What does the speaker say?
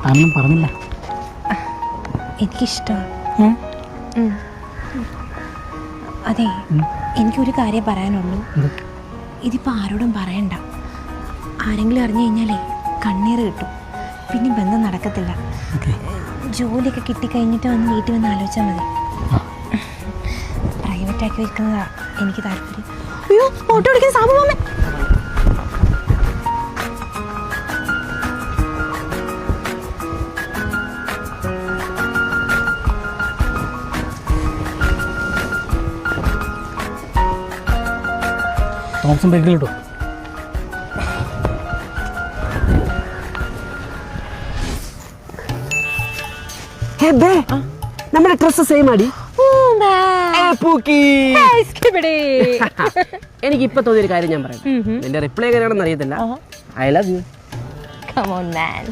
അതൊന്നും പറഞ്ഞില്ല. എനിക്കിഷ്ടമാണ്. അതെ, എനിക്കൊരു കാര്യം പറയാനുള്ളൂ. ഇതിപ്പോൾ ആരോടും പറയണ്ട. ആരെങ്കിലും അറിഞ്ഞു കഴിഞ്ഞാലേ കണ്ണീർ കിട്ടും, പിന്നെ ബന്ധം നടക്കത്തില്ല. ജോലിയൊക്കെ കിട്ടിക്കഴിഞ്ഞിട്ട് വന്ന് വീട്ടിൽ വന്ന് ആലോചിച്ചാൽ മതി. പ്രൈവറ്റാക്കി വെക്കുന്നതാ എനിക്ക് താല്പര്യം. അയ്യോ, ഓട്ടോ ഓടിക്കുന്ന സാബു മാമൻ. തോമസും ബൈക്കിൽ കിട്ടും. നമ്മുടെ ഡ്രസ് സെയിം ആടി. എനിക്ക് ഇപ്പൊ തോന്നിയൊരു കാര്യം ഞാൻ പറയാം. എന്റെ റിപ്ലൈ എങ്ങനെയാണെന്ന് അറിയത്തില്ല. I love you. Come on, man.